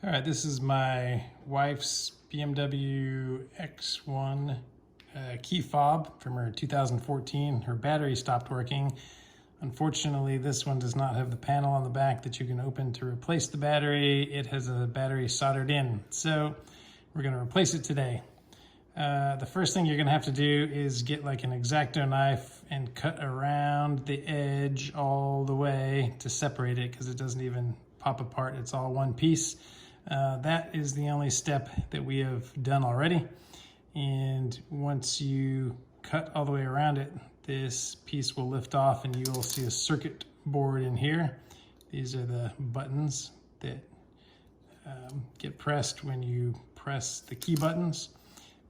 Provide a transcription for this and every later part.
All right, this is my wife's BMW X1 key fob from her 2014. Her battery stopped working. Unfortunately, this one does not have the panel on the back that you can open to replace the battery. It has a battery soldered in. So we're gonna replace it today. The first thing you're gonna have to do is get like an X-Acto knife and cut around the edge all the way to separate it, because it doesn't even pop apart. It's all one piece. That is the only step that we have done already. And once you cut all the way around it, this piece will lift off and you will see a circuit board in here. These are the buttons that get pressed when you press the key buttons.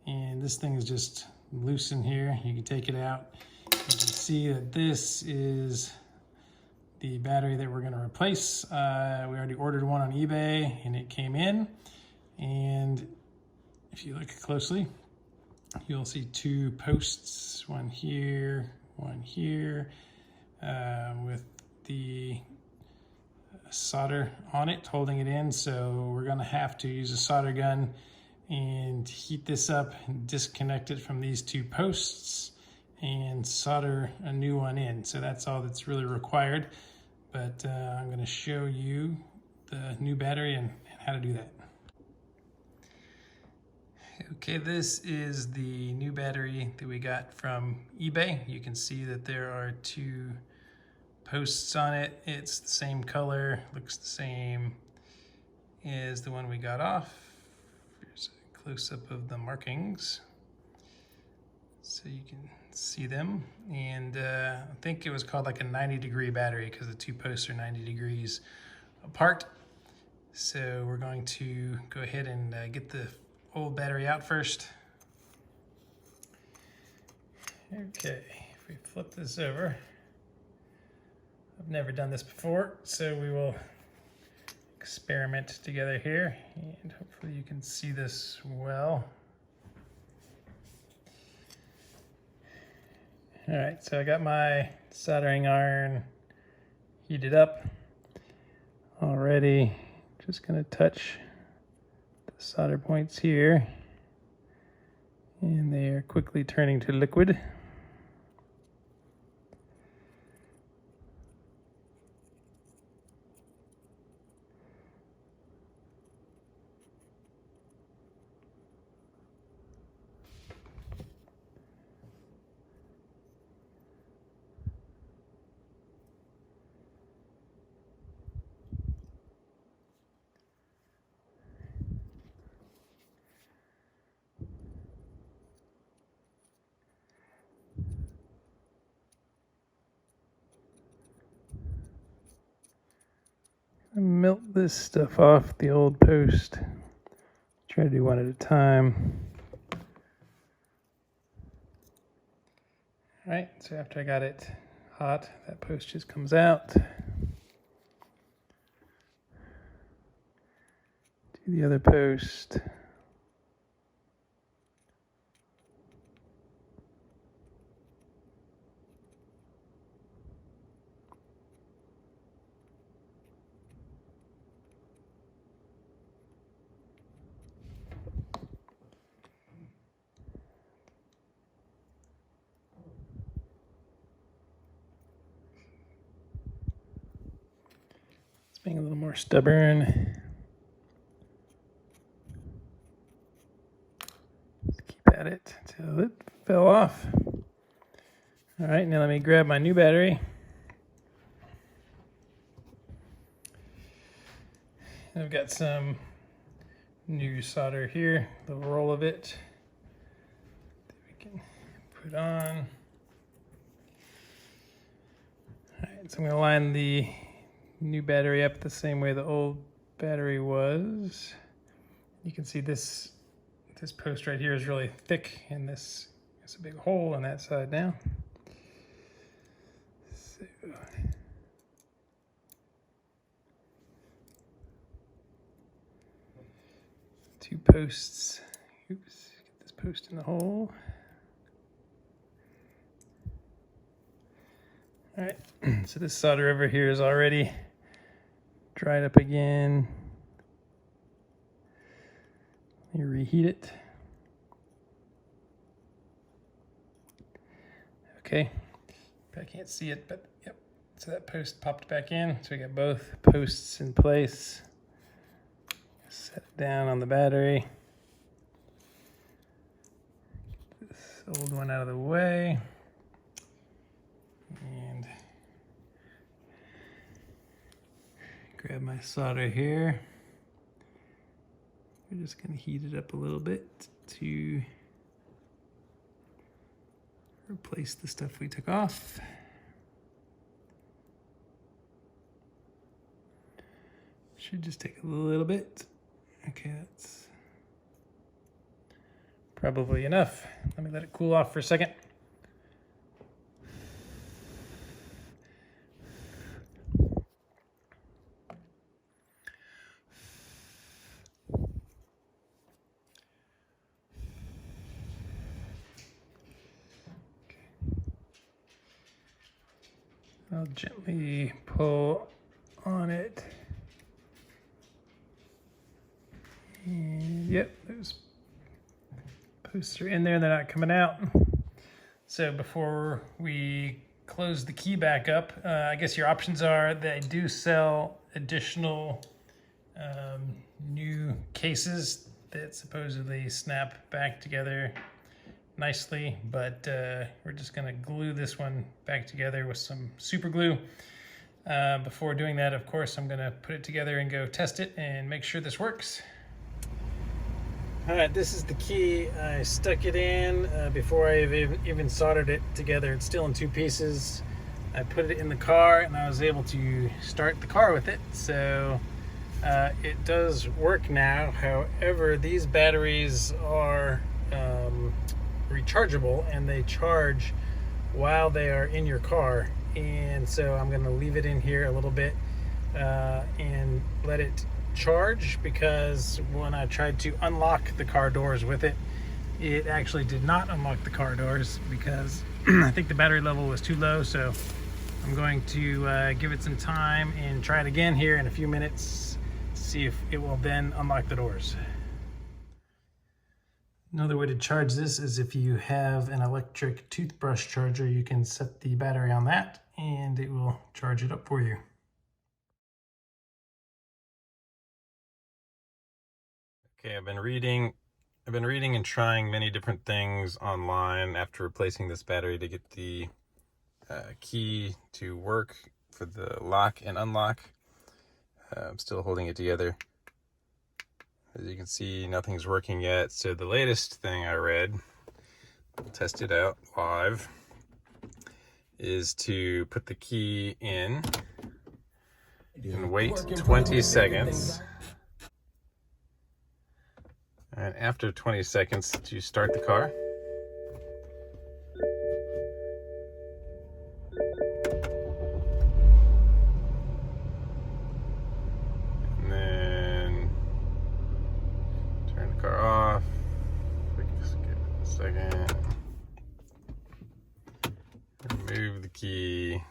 And this thing is just loose in here. You can take it out. You can see that this is the battery that we're going to replace. We already ordered one on eBay and it came in. And if you look closely, you'll see two posts, one here, with the solder on it, holding it in. So we're going to have to use a solder gun and heat this up and disconnect it from these two posts and solder a new one in. So that's all that's really required. But I'm going to show you the new battery and how to do that. Okay, this is the new battery that we got from eBay. You can see that there are two posts on it. It's the same color, looks the same as the one we got off. Here's a close-up of the markings so you can see them. And I think it was called like a 90-degree battery because the two posts are 90 degrees apart. So we're going to go ahead and get the old battery out first. Okay, if we flip this over, I've never done this before, so we will experiment together here, and hopefully you can see this well. All right, so I got my soldering iron heated up already. Just gonna touch the solder points here, and they are quickly turning to liquid. Melt this stuff off the old post. Try to do one at a time. All right, so after I got it hot, that post just comes out. To the other post. Being a little more stubborn. Let's keep at it till it fell off. All right, now let me grab my new battery. I've got some new solder here, the roll of it that we can put on. All right, so I'm gonna line the new battery up the same way the old battery was. You can see this post right here is really thick, and this is a big hole on that side now. So two posts. Oops, get this post in the hole. All right, so this solder over here is already dried up again. reheat it. Okay, I can't see it, but yep. So that post popped back in. So we got both posts in place. Set it down on the battery. Get this old one out of the way. And grab my solder here. We're just gonna heat it up a little bit to replace the stuff we took off. Should just take a little bit. Okay, that's probably enough. Let me let it cool off for a second. I'll gently pull on it. And yep, those posts are in there, they're not coming out. So before we close the key back up, I guess your options are they do sell additional new cases that supposedly snap back together nicely, but we're just gonna glue this one back together with some super glue. Before doing that, of course, I'm gonna put it together and go test it and make sure this works. All right, this is the key. I stuck it in before I even soldered it together. It's still in two pieces. I put it in the car and I was able to start the car with it. So it does work now. However, these batteries are rechargeable and they charge while they are in your car. And so I'm gonna leave it in here a little bit and let it charge, because when I tried to unlock the car doors with it, it actually did not unlock the car doors because I think the battery level was too low. So I'm going to give it some time and try it again here in a few minutes, see if it will then unlock the doors. Another way to charge this is if you have an electric toothbrush charger, you can set the battery on that and it will charge it up for you. Okay, I've been reading and trying many different things online after replacing this battery to get the key to work for the lock and unlock. I'm still holding it together. As you can see, nothing's working yet. So the latest thing I read, I'll test it out live, is to put the key in and wait 20 seconds. And after 20 seconds, to start the car. And then turn the car off. Just give it a second. Remove the key.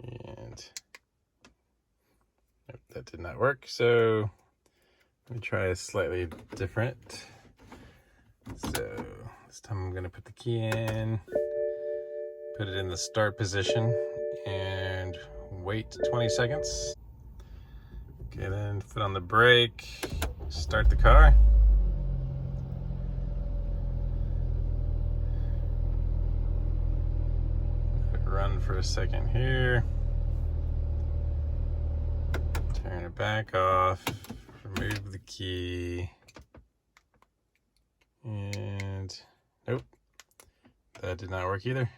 And nope, that did not work. So let me try a slightly different. So this time I'm going to put the key in, put it in the start position, and wait 20 seconds. Okay, then foot on the brake, start the car. Let it run for a second here. Turn it back off. Remove the key, and nope, that did not work either.